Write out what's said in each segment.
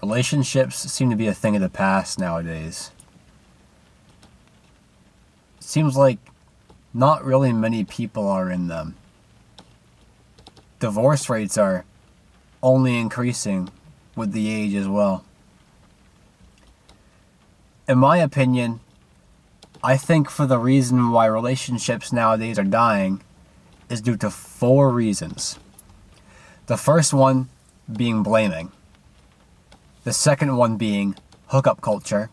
Relationships seem to be a thing of the past nowadays. It seems like not really many people are in them. Divorce rates are only increasing with the age as well. In my opinion, I think for the reason why relationships nowadays are dying is due to 4 reasons. The first one being blaming. The second one being hookup culture.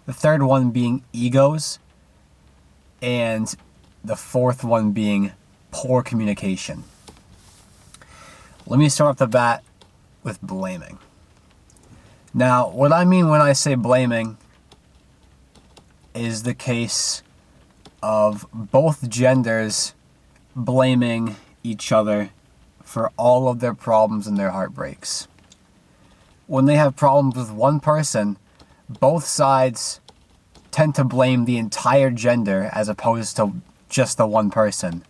The third one being egos. And the fourth one being poor communication. Let me start off the bat with blaming. Now, what I mean when I say blaming is the case of both genders blaming each other for all of their problems and their heartbreaks. When they have problems with one person, both sides tend to blame the entire gender as opposed to just the one person.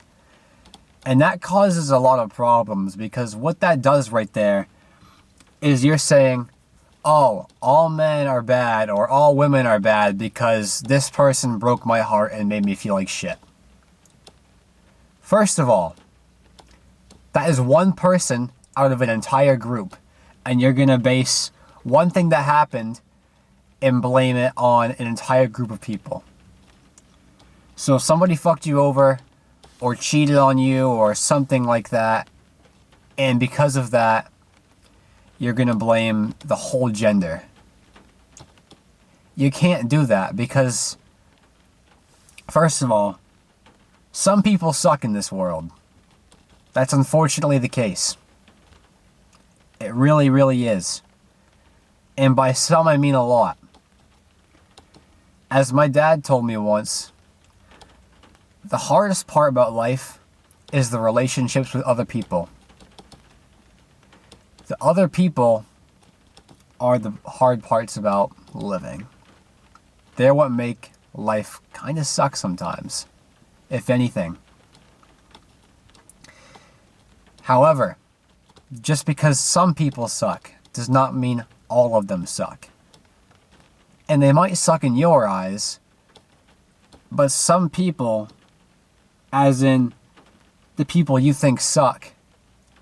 And that causes a lot of problems, because what that does right there is you're saying, oh, all men are bad or all women are bad because this person broke my heart and made me feel like shit. First of all, that is one person out of an entire group, and you're going to base one thing that happened and blame it on an entire group of people. So if somebody fucked you over or cheated on you or something like that, and because of that, you're going to blame the whole gender. You can't do that because, first of all, some people suck in this world. That's unfortunately the case. It really, really is. And by some, I mean a lot. As my dad told me once, the hardest part about life is the relationships with other people. The other people are the hard parts about living. They're what make life kind of suck sometimes, if anything. However, just because some people suck does not mean all of them suck. And they might suck in your eyes, but some people, as in the people you think suck,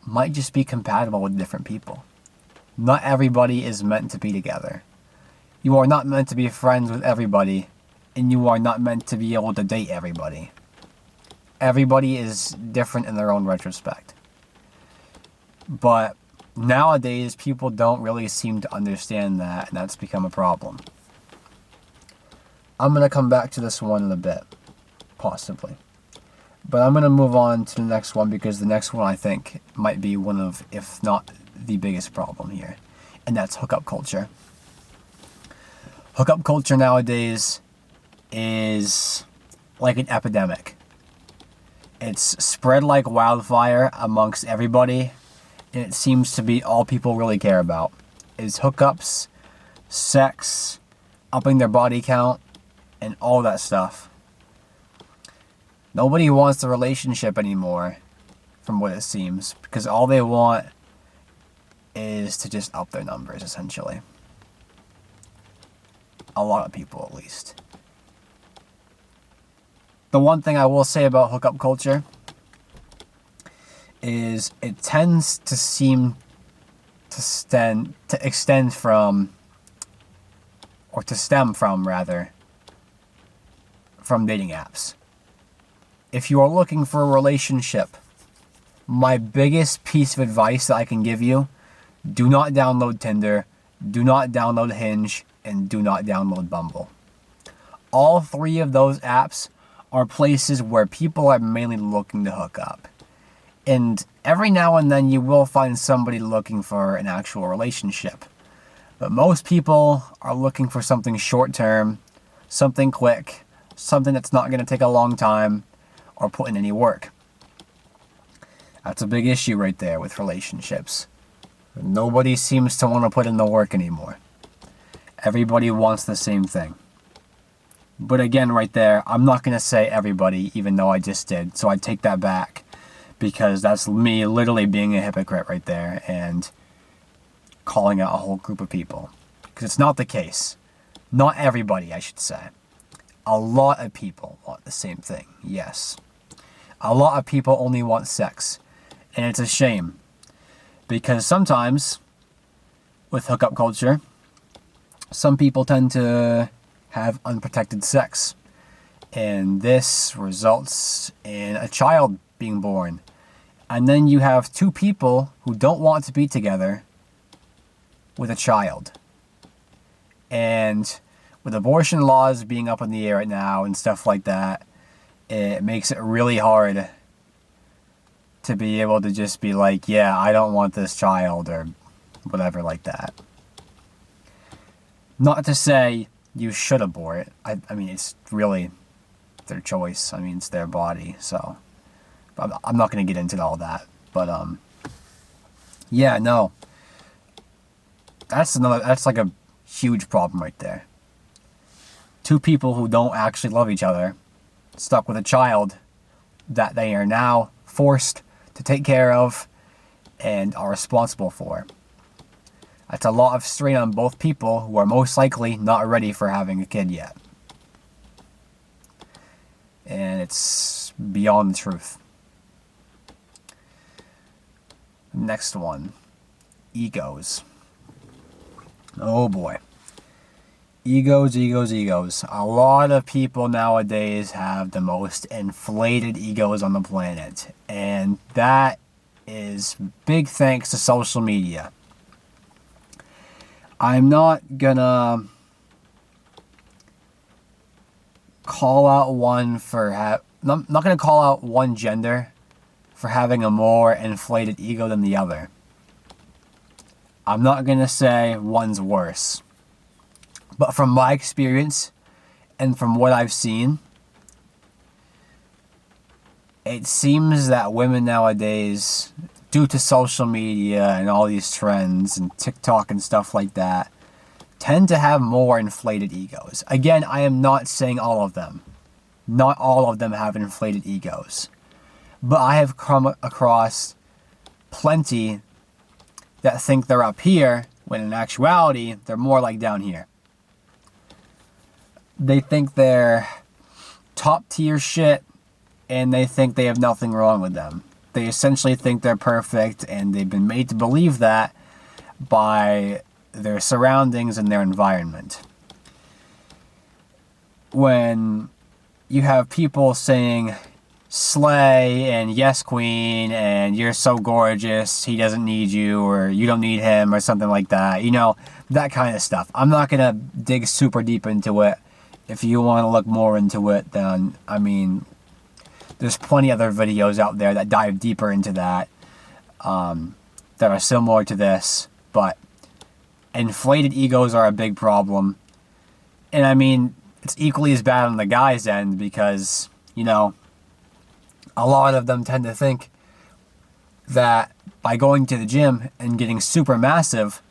might just be compatible with different people. Not everybody is meant to be together. You are not meant to be friends with everybody, and you are not meant to be able to date everybody. Everybody is different in their own retrospect. But nowadays, people don't really seem to understand that, and that's become a problem. I'm going to come back to this one in a bit, possibly. But I'm going to move on to the next one, because the next one I think might be one of, if not the biggest problem here. And that's hookup culture. Hookup culture nowadays is like an epidemic. It's spread like wildfire amongst everybody. And it seems to be all people really care about. Is hookups, sex, upping their body count, and all that stuff. Nobody wants a relationship anymore, from what it seems, because all they want is to just up their numbers, essentially. A lot of people, at least. The one thing I will say about hookup culture is it tends to seem to stem from dating apps. If you are looking for a relationship, my biggest piece of advice that I can give you, do not download Tinder, do not download Hinge, and do not download Bumble. All 3 of those apps are places where people are mainly looking to hook up. And every now and then you will find somebody looking for an actual relationship. But most people are looking for something short-term, something quick, something that's not going to take a long time, or put in any work. That's a big issue right there with relationships. Nobody seems to want to put in the work anymore. Everybody wants the same thing. But again, right there, I'm not going to say everybody, even though I just did. So I take that back, because that's me literally being a hypocrite right there. And calling out a whole group of people. Because it's not the case. Not everybody, I should say. A lot of people want the same thing, yes. A lot of people only want sex. And it's a shame. Because sometimes, with hookup culture, some people tend to have unprotected sex. And this results in a child being born. And then you have two people who don't want to be together with a child. And with abortion laws being up in the air right now and stuff like that, it makes it really hard to be able to just be like, yeah, I don't want this child or whatever like that. Not to say you should abort. I mean, it's really their choice. I mean, it's their body, so I'm not going to get into all that. But, yeah, no. That's like a huge problem right there. Two people who don't actually love each other, stuck with a child that they are now forced to take care of and are responsible for. That's a lot of strain on both people who are most likely not ready for having a kid yet. And it's beyond the truth. Next one. Egos. Oh boy. Egos. A lot of people nowadays have the most inflated egos on the planet. And that is big thanks to social media. I'm not gonna call out one for I'm not gonna call out one gender for having a more inflated ego than the other. I'm not gonna say one's worse. But from my experience and from what I've seen, it seems that women nowadays, due to social media and all these trends and TikTok and stuff like that, tend to have more inflated egos. Again, I am not saying all of them. Not all of them have inflated egos. But I have come across plenty that think they're up here, when in actuality, they're more like down here. They think they're top tier shit, and they think they have nothing wrong with them. They essentially think they're perfect, and they've been made to believe that by their surroundings and their environment. When you have people saying, slay, and yes queen, and you're so gorgeous, he doesn't need you, or you don't need him, or something like that, you know, that kind of stuff. I'm not gonna dig super deep into it. If you want to look more into it, then, I mean, there's plenty other videos out there that dive deeper into that, that are similar to this, but inflated egos are a big problem. And I mean, it's equally as bad on the guy's end because, you know, a lot of them tend to think that by going to the gym and getting super massive,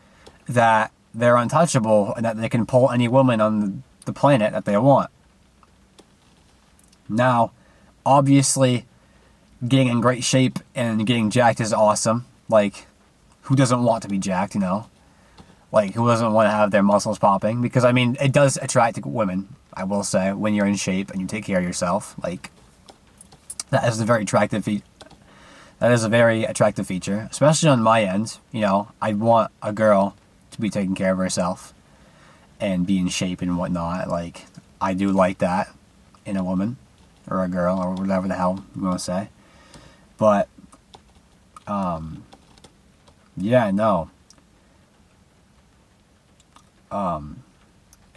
that they're untouchable and that they can pull any woman on the planet that they want. Now, obviously, getting in great shape and getting jacked is awesome. Like, who doesn't want to be jacked, you know? Like, who doesn't want to have their muscles popping? Because, I mean, it does attract women, I will say, when you're in shape and you take care of yourself. Like, that is a very attractive feature, especially on my end. You know, I'd want a girl to be taking care of herself and be in shape and whatnot. Like, I do like that in a woman or a girl or whatever the hell you want to say. But, yeah, no.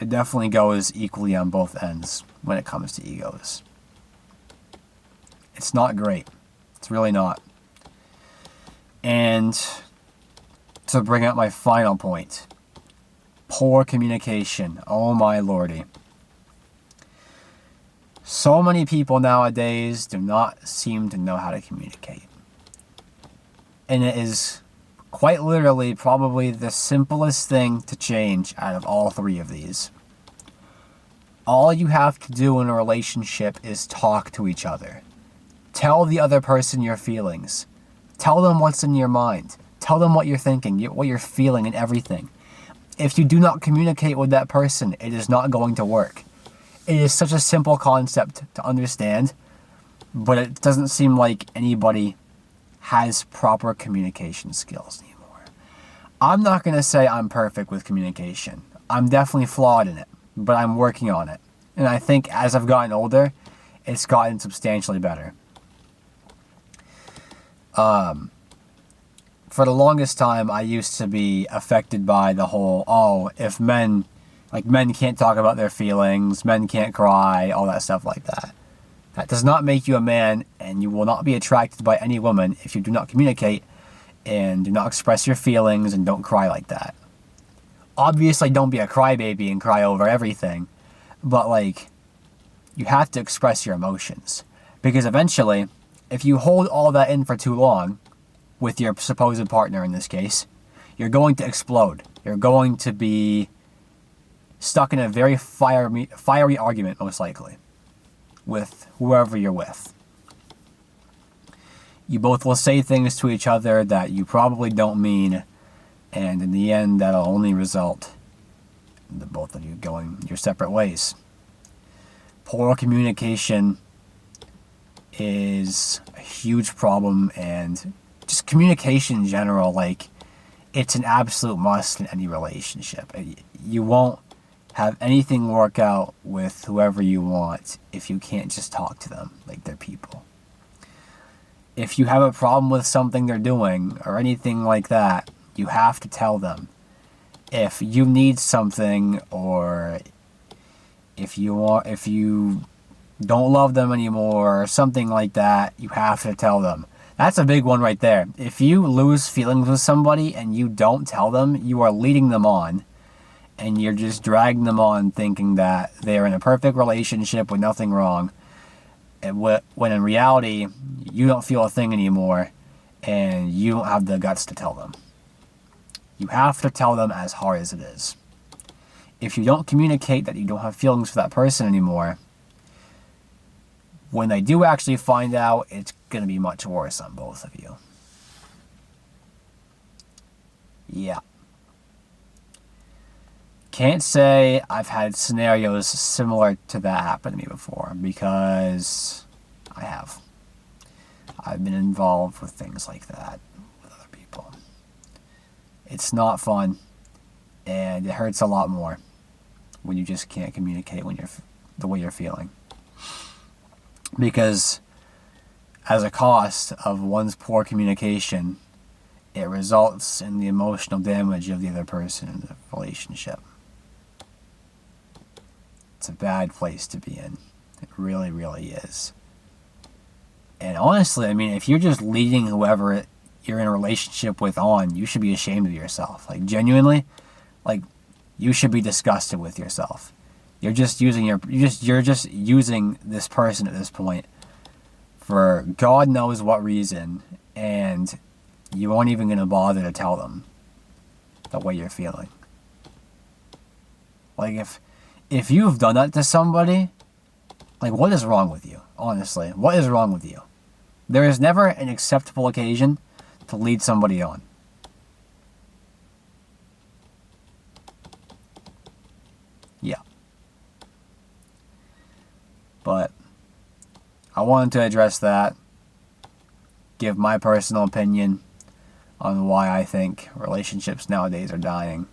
It definitely goes equally on both ends when it comes to egos. It's not great. It's really not. And to bring up my final point, poor communication. Oh my lordy. So many people nowadays do not seem to know how to communicate. And it is quite literally probably the simplest thing to change out of all three of these. All you have to do in a relationship is talk to each other. Tell the other person your feelings. Tell them what's in your mind. Tell them what you're thinking, what you're feeling, and everything. If you do not communicate with that person, it is not going to work. It is such a simple concept to understand, but it doesn't seem like anybody has proper communication skills anymore. I'm not going to say I'm perfect with communication. I'm definitely flawed in it, but I'm working on it. And I think as I've gotten older, it's gotten substantially better. For the longest time, I used to be affected by the whole, if men can't talk about their feelings, men can't cry, all that stuff like that. That does not make you a man, and you will not be attracted by any woman if you do not communicate and do not express your feelings and don't cry like that. Obviously, don't be a crybaby and cry over everything, but you have to express your emotions. Because eventually, if you hold all that in for too long, with your supposed partner in this case, you're going to explode. You're going to be stuck in a very fiery argument, most likely, with whoever you're with. You both will say things to each other that you probably don't mean, and in the end, that'll only result in the both of you going your separate ways. Poor communication is a huge problem, and just communication in general, it's an absolute must in any relationship. You won't have anything work out with whoever you want if you can't just talk to them like they're people. If you have a problem with something they're doing or anything like that, you have to tell them. If you need something, or if you don't love them anymore or something like that, you have to tell them. That's a big one right there. If you lose feelings with somebody and you don't tell them, you are leading them on, and you're just dragging them on thinking that they're in a perfect relationship with nothing wrong, when in reality, you don't feel a thing anymore, and you don't have the guts to tell them. You have to tell them as hard as it is. If you don't communicate that you don't have feelings for that person anymore, when they do actually find out, it's going to be much worse on both of you. Yeah. Can't say I've had scenarios similar to that happen to me before, because I have. I've been involved with things like that with other people. It's not fun, and it hurts a lot more when you just can't communicate the way you're feeling. Because as a cost of one's poor communication, it results in the emotional damage of the other person in the relationship. It's a bad place to be in. It really, really is. And honestly, if you're just leading whoever you're in a relationship with on, you should be ashamed of yourself. Genuinely, you should be disgusted with yourself. You're just using this person at this point for God knows what reason, and you aren't even going to bother to tell them the way you're feeling. If you've done that to somebody, what is wrong with you? Honestly, what is wrong with you? There is never an acceptable occasion to lead somebody on. Yeah. But I wanted to address that, give my personal opinion on why I think relationships nowadays are dying.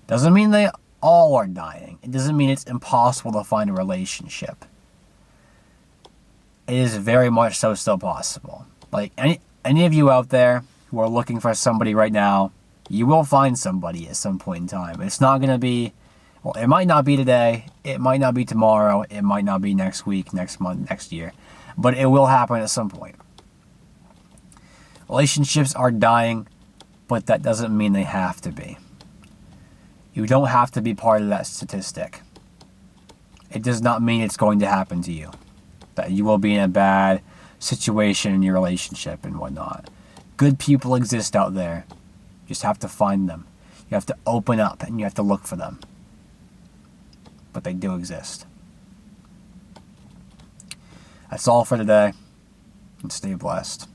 Doesn't mean they all are dying. It doesn't mean it's impossible to find a relationship. It is very much so still possible. Any of you out there who are looking for somebody right now, you will find somebody at some point in time. It's not going to be, it might not be today, it might not be tomorrow, it might not be next week, next month, next year, but it will happen at some point. Relationships are dying, but that doesn't mean they have to be. You don't have to be part of that statistic. It does not mean it's going to happen to you, that you will be in a bad situation in your relationship and whatnot. Good people exist out there. You just have to find them. You have to open up and you have to look for them. But they do exist. That's all for today. And stay blessed.